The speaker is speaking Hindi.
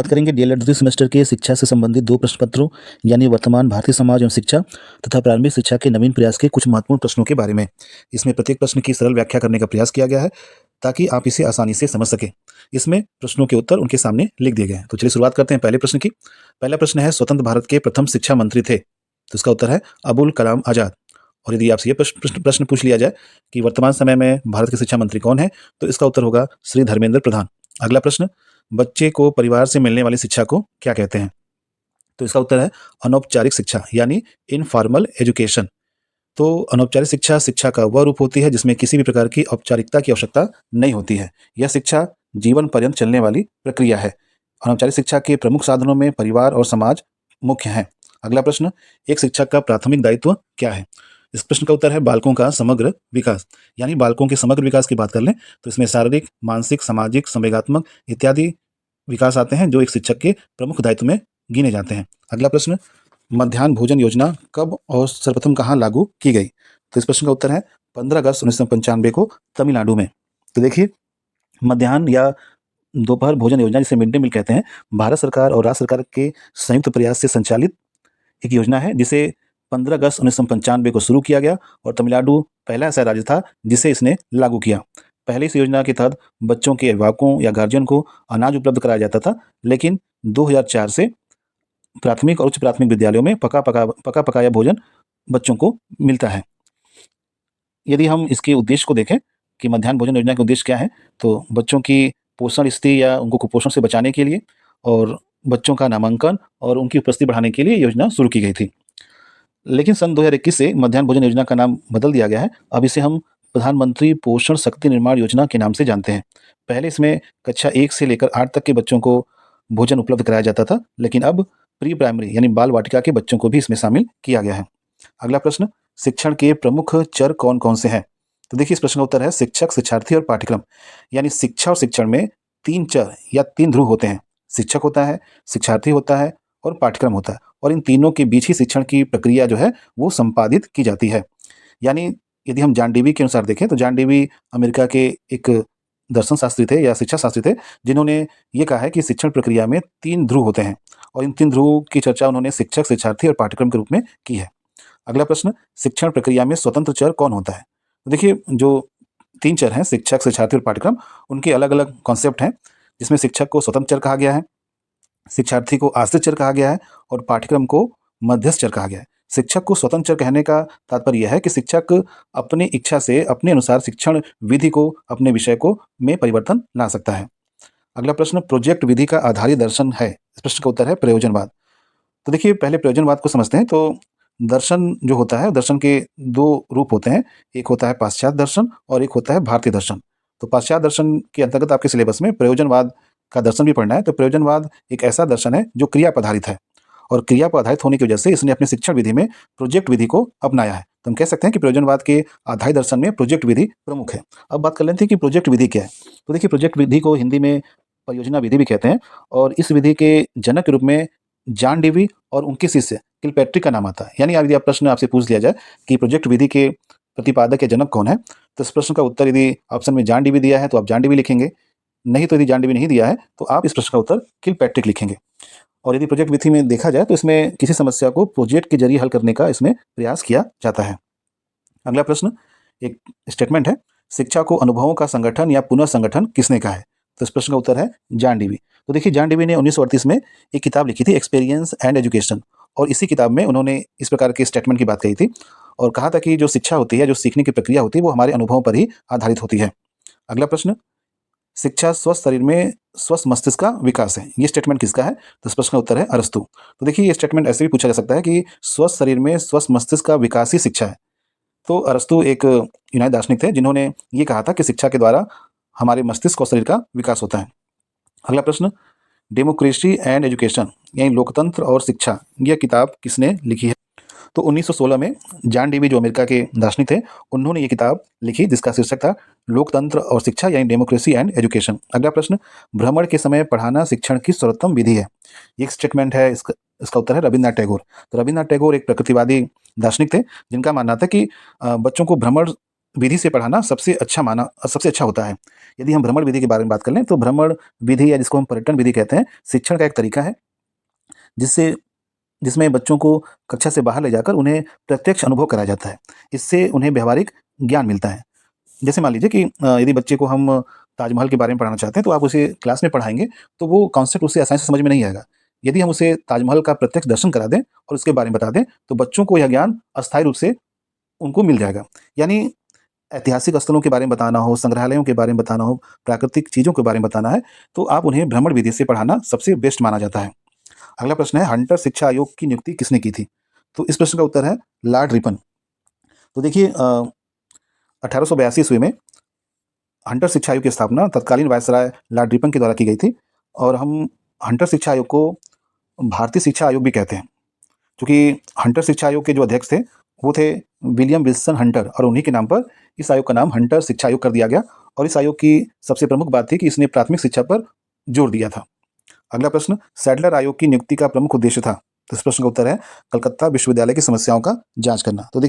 बात करेंगे डीएलएड द्वितीय सेमेस्टर के शिक्षा से संबंधित 2 प्रश्न पत्रों यानी वर्तमान भारतीय समाज एवं शिक्षा तथा प्रारंभिक शिक्षा के नवीन प्रयास के कुछ महत्वपूर्ण प्रश्नों के बारे में। इसमें प्रत्येक प्रश्न की सरल व्याख्या करने का प्रयास किया गया है ताकि आप इसे आसानी से समझ सकें। इसमें प्रश्नों के उत्तर उनके सामने लिख दिए गए हैं। तो चलिए शुरुआत करते हैं पहले प्रश्न की। पहला प्रश्न है, स्वतंत्र भारत के प्रथम शिक्षा मंत्री थे? तो इसका उत्तर है अबुल कलाम आजाद। और यदि आपसे ये प्रश्न पूछ लिया जाए कि वर्तमान समय में भारत के शिक्षा मंत्री कौन है, तो इसका उत्तर होगा श्री धर्मेंद्र प्रधान। अगला प्रश्न, बच्चे को परिवार से मिलने वाली शिक्षा को क्या कहते हैं? तो इसका उत्तर है अनौपचारिक शिक्षा यानी इनफॉर्मल एजुकेशन। तो अनौपचारिक शिक्षा शिक्षा का वह रूप होती है जिसमें किसी भी प्रकार की औपचारिकता की आवश्यकता नहीं होती है। यह शिक्षा जीवन पर्यंत चलने वाली प्रक्रिया है। अनौपचारिक शिक्षा के प्रमुख साधनों में परिवार और समाज मुख्य हैं। अगला प्रश्न, एक शिक्षक का प्राथमिक दायित्व क्या है? इस प्रश्न का उत्तर है बालकों का समग्र विकास। यानी बालकों के समग्र विकास की बात कर लें तो इसमें शारीरिक, मानसिक, सामाजिक, संवेगात्मक इत्यादि विकास आते हैं जो एक शिक्षक के प्रमुख दायित्व में गिने जाते हैं। अगला प्रश्न, मध्याह्न भोजन योजना कब और सर्वप्रथम कहाँ लागू की गई? तो इस प्रश्न का उत्तर है 15 अगस्त 1995 को तमिलनाडु में। तो देखिए, मध्याह्न या दोपहर भोजन योजना जिसे मिड डे मील कहते हैं, भारत सरकार और राज्य सरकार के संयुक्त प्रयास से संचालित एक योजना है जिसे 15 अगस्त 1995 को शुरू किया गया और तमिलनाडु पहला ऐसा राज्य था जिसे इसने लागू किया। पहले इस योजना के तहत बच्चों के अभिभावकों या गार्जियन को अनाज उपलब्ध कराया जाता था, लेकिन 2004 से प्राथमिक और उच्च प्राथमिक विद्यालयों में पका पकाया भोजन बच्चों को मिलता है। यदि हम इसके उद्देश्य को देखें कि मध्याह्न भोजन योजना के उद्देश्य क्या है, तो बच्चों की पोषण स्थिति या उनको कुपोषण से बचाने के लिए और बच्चों का नामांकन और उनकी उपस्थिति बढ़ाने के लिए योजना शुरू की गई थी। लेकिन सन 2021 से मध्याह्न भोजन योजना का नाम बदल दिया गया है। अब इसे हम प्रधानमंत्री पोषण शक्ति निर्माण योजना के नाम से जानते हैं। पहले इसमें कक्षा 1 से लेकर 8 तक के बच्चों को भोजन उपलब्ध कराया जाता था, लेकिन अब प्री प्राइमरी यानी बाल वाटिका के बच्चों को भी इसमें शामिल किया गया है। अगला प्रश्न, शिक्षण के प्रमुख चर कौन कौन से हैं? तो देखिए, इस प्रश्न का उत्तर है शिक्षक, शिक्षार्थी और पाठ्यक्रम। यानी शिक्षा और शिक्षण में 3 चर या 3 ध्रुव होते हैं। शिक्षक होता है, शिक्षार्थी होता है और पाठ्यक्रम होता है, और इन तीनों के बीच ही शिक्षण की प्रक्रिया जो है वो संपादित की जाती है। यानी यदि हम जॉन डीवी के अनुसार देखें तो जॉन डीवी अमेरिका के एक दर्शन शास्त्री थे या शिक्षा शास्त्री थे, जिन्होंने ये कहा है कि शिक्षण प्रक्रिया में 3 ध्रुव होते हैं, और इन 3 ध्रुवों की चर्चा उन्होंने शिक्षक, शिक्षार्थी और पाठ्यक्रम के रूप में की है। अगला प्रश्न, शिक्षण प्रक्रिया में स्वतंत्र चर कौन होता है? तो देखिए, जो 3 चर हैं शिक्षक, शिक्षार्थी और पाठ्यक्रम, उनके अलग अलग कॉन्सेप्ट हैं, जिसमें शिक्षक को स्वतंत्र चर कहा गया है, शिक्षार्थी को आश्रित चर कहा गया है और पाठ्यक्रम को मध्यस्थ चर कहा गया है। शिक्षक को स्वतंत्र चर कहने का तात्पर्य यह है कि शिक्षक अपनी इच्छा से अपने अनुसार शिक्षण विधि को, अपने विषय को में परिवर्तन ला सकता है। अगला प्रश्न, प्रोजेक्ट विधि का आधारी दर्शन है? इस प्रश्न का उत्तर है प्रयोजनवाद। तो देखिए, पहले प्रयोजनवाद को समझते हैं। तो दर्शन जो होता है, दर्शन के 2 रूप होते हैं, एक होता है पाश्चात्य दर्शन और एक होता है भारतीय दर्शन। तो पाश्चात्य दर्शन के अंतर्गत आपके सिलेबस में प्रयोजनवाद का दर्शन भी पढ़ना है। तो प्रयोजनवाद एक ऐसा दर्शन है जो क्रिया पर आधारित है, और क्रिया पर आधारित होने की वजह से इसने अपने शिक्षण विधि में प्रोजेक्ट विधि को अपनाया है। तो हम कह सकते हैं कि प्रयोजनवाद के आधारित दर्शन में प्रोजेक्ट विधि प्रमुख है। अब बात कर लेते हैं कि प्रोजेक्ट विधि क्या है। तो देखिए, प्रोजेक्ट विधि को हिंदी में परियोजना विधि भी कहते हैं, और इस विधि के जनक के रूप में जॉन डीवी और उनके शिष्य किलपैट्रिक का नाम आता है। यानी यदि आप प्रश्न आपसे पूछ लिया जाए कि प्रोजेक्ट विधि के प्रतिपादक या जनक कौन है, तो इस प्रश्न का उत्तर यदि ऑप्शन में जॉन डीवी दिया है तो आप जॉन डीवी लिखेंगे, नहीं तो यदि जॉन डीवी नहीं दिया है तो आप इस प्रश्न का उत्तर किलपैट्रिक लिखेंगे। और यदि प्रोजेक्ट विधि में देखा जाए तो इसमें किसी समस्या को प्रोजेक्ट के जरिए हल करने का इसमें प्रयास किया जाता है। अगला प्रश्न एक स्टेटमेंट है, शिक्षा को अनुभवों का संगठन या पुनर्संगठन किसने कहा है? तो इस प्रश्न का उत्तर है जॉन डीवी। तो देखिए, जॉन डीवी ने 1938 में एक किताब लिखी थी, एक्सपीरियंस एंड एजुकेशन, और इसी किताब में उन्होंने इस प्रकार के स्टेटमेंट की बात कही थी और कहा था कि जो शिक्षा होती है, जो सीखने की प्रक्रिया होती है, वो हमारे अनुभवों पर ही आधारित होती है। अगला प्रश्न, शिक्षा स्वस्थ शरीर में स्वस्थ मस्तिष्क का विकास है, ये स्टेटमेंट किसका है? तो इस प्रश्न का उत्तर है अरस्तू। तो देखिए, ये स्टेटमेंट ऐसे भी पूछा जा सकता है कि स्वस्थ शरीर में स्वस्थ मस्तिष्क का विकास ही शिक्षा है। तो अरस्तू एक यूनानी दार्शनिक थे जिन्होंने ये कहा था कि शिक्षा के द्वारा हमारे मस्तिष्क और शरीर का विकास होता है। अगला प्रश्न, डेमोक्रेसी एंड एजुकेशन यानी लोकतंत्र और शिक्षा, यह किताब किसने लिखी है? तो 1916 में जॉन डीवी जो अमेरिका के दार्शनिक थे, उन्होंने ये किताब लिखी जिसका शीर्षक था लोकतंत्र और शिक्षा यानी डेमोक्रेसी एंड एजुकेशन। अगला प्रश्न, भ्रमण के समय पढ़ाना शिक्षण की सर्वोत्तम विधि है, ये एक स्टेटमेंट है, इसका उत्तर है रविन्द्रनाथ टैगोर। तो रविन्द्रनाथ टैगोर एक प्रकृतिवादी दार्शनिक थे जिनका मानना था कि बच्चों को भ्रमण विधि से पढ़ाना सबसे अच्छा होता है। यदि हम भ्रमण विधि के बारे में बात कर लें, तो भ्रमण विधि या जिसको हम पर्यटन विधि कहते हैं, शिक्षण का एक तरीका है, जिससे जिसमें बच्चों को कक्षा से बाहर ले जाकर उन्हें प्रत्यक्ष अनुभव कराया जाता है। इससे उन्हें व्यावहारिक ज्ञान मिलता है। जैसे मान लीजिए कि यदि बच्चे को हम ताजमहल के बारे में पढ़ाना चाहते हैं, तो आप उसे क्लास में पढ़ाएँगे, तो वो कॉन्सेप्ट उसे आसानी से समझ में नहीं आएगा। यदि हम उसे ताजमहल का प्रत्यक्ष दर्शन करा दें और उसके बारे में बता दें, तो बच्चों को यह ज्ञान अस्थायी रूप से उनको मिल जाएगा। यानी ऐतिहासिक स्थलों के बारे में बताना हो, संग्रहालयों के बारे में बताना हो, प्राकृतिक चीज़ों के बारे में बताना है, तो आप उन्हें भ्रमण विधि से पढ़ाना सबसे बेस्ट माना जाता है। अगला प्रश्न है, हंटर शिक्षा आयोग की नियुक्ति किसने की थी? तो इस प्रश्न का उत्तर है लॉर्ड रिपन। तो देखिए 1882 ईस्वी में हंटर शिक्षा आयोग की स्थापना तत्कालीन वायसराय लॉर्ड रिपन के द्वारा की गई थी और हम हंटर शिक्षा आयोग को भारतीय शिक्षा आयोग भी कहते हैं, क्योंकि हंटर शिक्षा आयोग के जो अध्यक्ष थे, वो थे विलियम विल्सन हंटर और उन्हीं के नाम पर इस आयोग का नाम हंटर शिक्षा आयोग कर दिया गया और इस आयोग की सबसे प्रमुख बात थी कि इसने प्राथमिक शिक्षा पर जोर दिया था। अगला प्रश्न, सैडलर आयोग की नियुक्ति का प्रमुख उद्देश्य था। तो इस प्रश्न का उत्तर है कलकत्ता विश्वविद्यालय की समस्याओं का जांच करना। तो देखिए